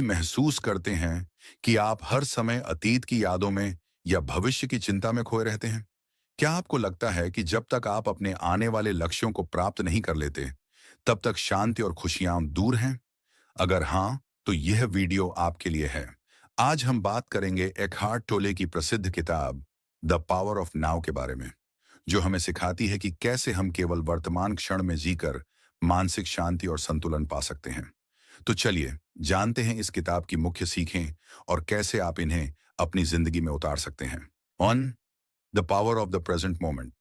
महसूस करते हैं कि आप हर समय अतीत की यादों में या भविष्य की चिंता में खोए रहते हैं? क्या आपको लगता है कि जब तक आप अपने आने वाले लक्ष्यों को प्राप्त नहीं कर लेते, तब तक शांति और खुशियां दूर हैं? अगर हाँ, तो यह वीडियो आपके लिए है। आज हम बात करेंगे एकहार्ट टोले की प्रसिद्ध किताब द पावर ऑफ नाउ के बारे में, जो हमें सिखाती है कि कैसे हम केवल वर्तमान क्षण में जीकर मानसिक शांति और संतुलन पा सकते हैं। तो चलिए जानते हैं इस किताब की मुख्य सीखें और कैसे आप इन्हें अपनी जिंदगी में उतार सकते हैं। On the power of the present moment.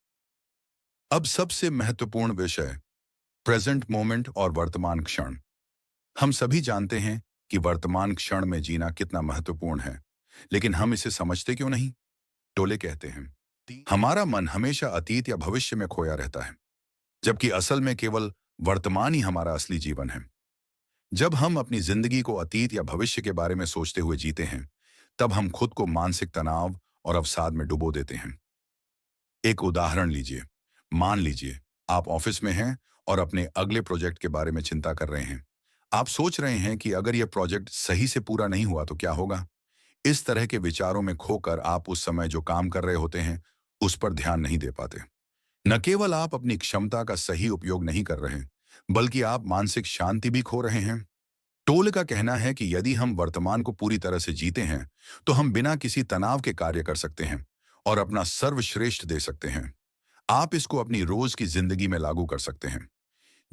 अब सबसे महत्वपूर्ण विषय, प्रेजेंट मोमेंट और वर्तमान क्षण। हम सभी जानते हैं कि वर्तमान क्षण में जीना कितना महत्वपूर्ण है, लेकिन हम इसे समझते क्यों नहीं? टोले कहते हैं हमारा मन हमेशा अतीत या भविष्य में खोया रहता है, जबकि असल में केवल वर्तमान ही हमारा असली जीवन है। जब हम अपनी जिंदगी को अतीत या भविष्य के बारे में सोचते हुए जीते हैं, तब हम खुद को मानसिक तनाव और अवसाद में डुबो देते हैं। एक उदाहरण लीजिए। मान लीजिए आप ऑफिस में हैं और अपने अगले प्रोजेक्ट के बारे में चिंता कर रहे हैं। आप सोच रहे हैं कि अगर यह प्रोजेक्ट सही से पूरा नहीं हुआ तो क्या होगा। इस तरह के विचारों में खोकर आप उस समय जो काम कर रहे होते हैं, उस पर ध्यान नहीं दे पाते। न केवल आप अपनी क्षमता का सही उपयोग नहीं कर रहे, बल्कि आप मानसिक शांति भी खो रहे हैं। टोल का कहना है कि यदि हम वर्तमान को पूरी तरह से जीते हैं, तो हम बिना किसी तनाव के कार्य कर सकते हैं और अपना सर्वश्रेष्ठ दे सकते हैं। आप इसको अपनी रोज की जिंदगी में लागू कर सकते हैं।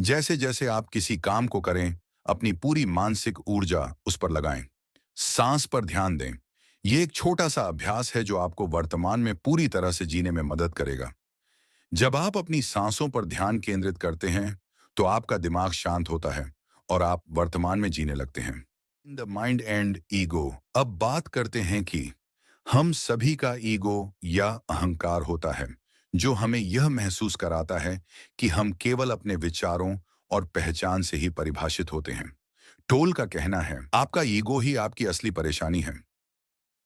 जैसे जैसे आप किसी काम को करें, अपनी पूरी मानसिक ऊर्जा उस पर लगाएं। सांस पर ध्यान दें। यह एक छोटा सा अभ्यास है जो आपको वर्तमान में पूरी तरह से जीने में मदद करेगा। जब आप अपनी सांसों पर ध्यान केंद्रित करते हैं, तो आपका दिमाग शांत होता है और आप वर्तमान में जीने लगते हैं। In the mind and ego. अब बात करते हैं कि हम सभी का ईगो या अहंकार होता है, जो हमें यह महसूस कराता है कि हम केवल अपने विचारों और पहचान से ही परिभाषित होते हैं। टोल का कहना है आपका ईगो ही आपकी असली परेशानी है।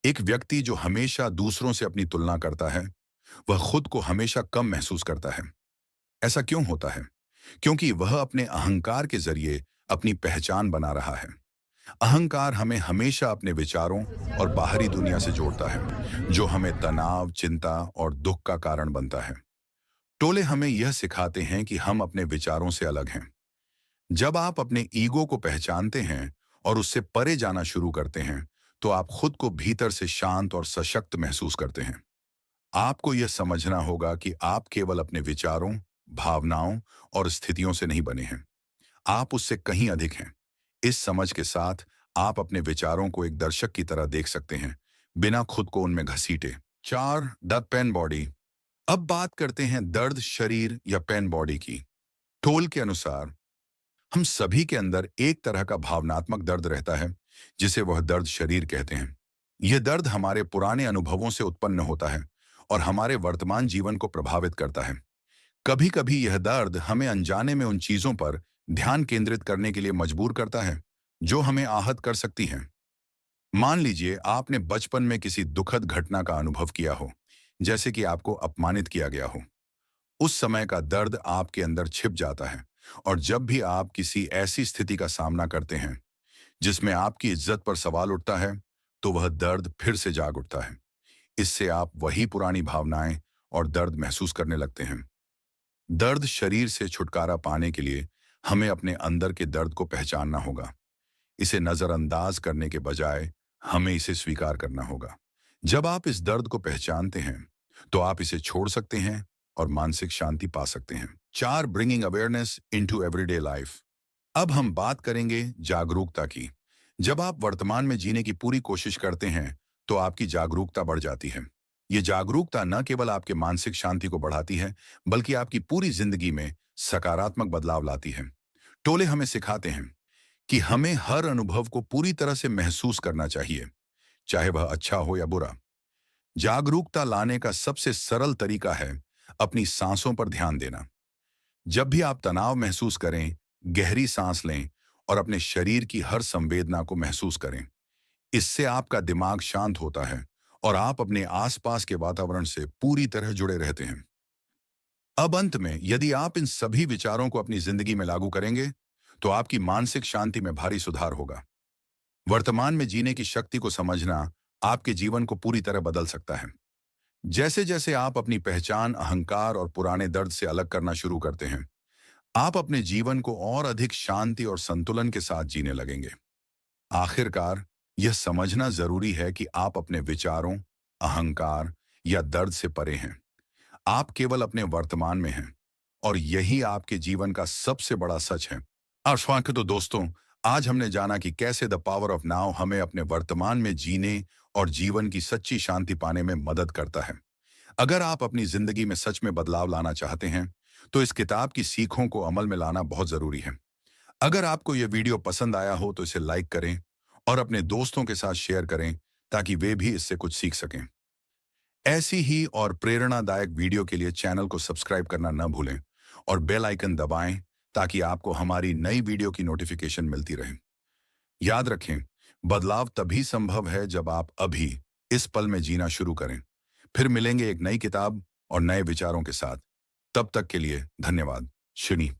एक व्यक्ति जो हमेशा दूसरों से अपनी तुलना करता है, वह खुद को हमेशा कम महसूस करता है। ऐसा क्यों होता है? क्योंकि वह अपने अहंकार के जरिए अपनी पहचान बना रहा है। अहंकार हमें हमेशा अपने विचारों और बाहरी दुनिया से जोड़ता है, जो हमें तनाव, चिंता और दुख का कारण बनता है। टोले हमें यह सिखाते हैं कि हम अपने विचारों से अलग हैं। जब आप अपने ईगो को पहचानते हैं और उससे परे जाना शुरू करते हैं, तो आप खुद को भीतर से शांत और सशक्त महसूस करते हैं। आपको यह समझना होगा कि आप केवल अपने विचारों, भावनाओं और स्थितियों से नहीं बने हैं। आप उससे कहीं अधिक हैं। इस समझ के साथ आप अपने विचारों को एक दर्शक की तरह देख सकते हैं, बिना खुद को उनमें घसीटे। 4, द पेन बॉडी। अब बात करते हैं दर्द शरीर या पेन बॉडी की। टोल के अनुसार हम सभी के अंदर एक तरह का भावनात्मक दर्द रहता है, जिसे वह दर्द शरीर कहते हैं। यह दर्द हमारे पुराने अनुभवों से उत्पन्न होता है और हमारे वर्तमान जीवन को प्रभावित करता है। कभी कभी यह दर्द हमें अनजाने में उन चीजों पर ध्यान केंद्रित करने के लिए मजबूर करता है, जो हमें आहत कर सकती हैं। मान लीजिए आपने बचपन में किसी दुखद घटना का अनुभव किया हो, जैसे कि आपको अपमानित किया गया हो। उस समय का दर्द आपके अंदर छिप जाता है और जब भी आप किसी ऐसी स्थिति का सामना करते हैं जिसमें आपकी इज्जत पर सवाल उठता है, तो वह दर्द फिर से जाग उठता है। इससे आप वही पुरानी भावनाएं और दर्द महसूस करने लगते हैं। दर्द शरीर से छुटकारा पाने के लिए हमें अपने अंदर के दर्द को पहचानना होगा। इसे नजरअंदाज करने के बजाय हमें इसे स्वीकार करना होगा। जब आप इस दर्द को पहचानते हैं, तो आप इसे छोड़ सकते हैं और मानसिक शांति पा सकते हैं। 4, bringing awareness into everyday life. अब हम बात करेंगे जागरूकता की। जब आप वर्तमान में जीने की पूरी कोशिश करते हैं, तो आपकी जागरूकता बढ़ जाती है। ये जागरूकता न केवल आपके मानसिक शांति को बढ़ाती है, बल्कि आपकी पूरी जिंदगी में सकारात्मक बदलाव लाती है। टोले हमें सिखाते हैं कि हमें हर अनुभव को पूरी तरह से महसूस करना चाहिए, चाहे वह अच्छा हो या बुरा। जागरूकता लाने का सबसे सरल तरीका है अपनी सांसों पर ध्यान देना। जब भी आप तनाव महसूस करें, गहरी सांस लें और अपने शरीर की हर संवेदना को महसूस करें। इससे आपका दिमाग शांत होता है और आप अपने आसपास के वातावरण से पूरी तरह जुड़े रहते हैं। अब अंत में, यदि आप इन सभी विचारों को अपनी जिंदगी में लागू करेंगे, तो आपकी मानसिक शांति में भारी सुधार होगा। वर्तमान में जीने की शक्ति को समझना आपके जीवन को पूरी तरह बदल सकता है। जैसे जैसे आप अपनी पहचान, अहंकार और पुराने दर्द से अलग करना शुरू करते हैं, आप अपने जीवन को और अधिक शांति और संतुलन के साथ जीने लगेंगे। आखिरकार, यह समझना जरूरी है कि आप अपने विचारों, अहंकार या दर्द से परे हैं। आप केवल अपने वर्तमान में हैं और यही आपके जीवन का सबसे बड़ा सच है। आशुवाक तो दोस्तों, आज हमने जाना कि कैसे द पावर ऑफ नाउ हमें अपने वर्तमान में जीने और जीवन की सच्ची शांति पाने में मदद करता है। अगर आप अपनी जिंदगी में सच में बदलाव लाना चाहते हैं, तो इस किताब की सीखों को अमल में लाना बहुत जरूरी है। अगर आपको यह वीडियो पसंद आया हो तो इसे लाइक करें और अपने दोस्तों के साथ शेयर करें ताकि वे भी इससे कुछ सीख सकें। ऐसी ही और प्रेरणादायक वीडियो के लिए चैनल को सब्सक्राइब करना न भूलें और बेल आइकन दबाएं ताकि आपको हमारी नई वीडियो की नोटिफिकेशन मिलती रहे। याद रखें, बदलाव तभी संभव है जब आप अभी इस पल में जीना शुरू करें। फिर मिलेंगे एक नई किताब और नए विचारों के साथ। तब तक के लिए धन्यवाद। शुनी।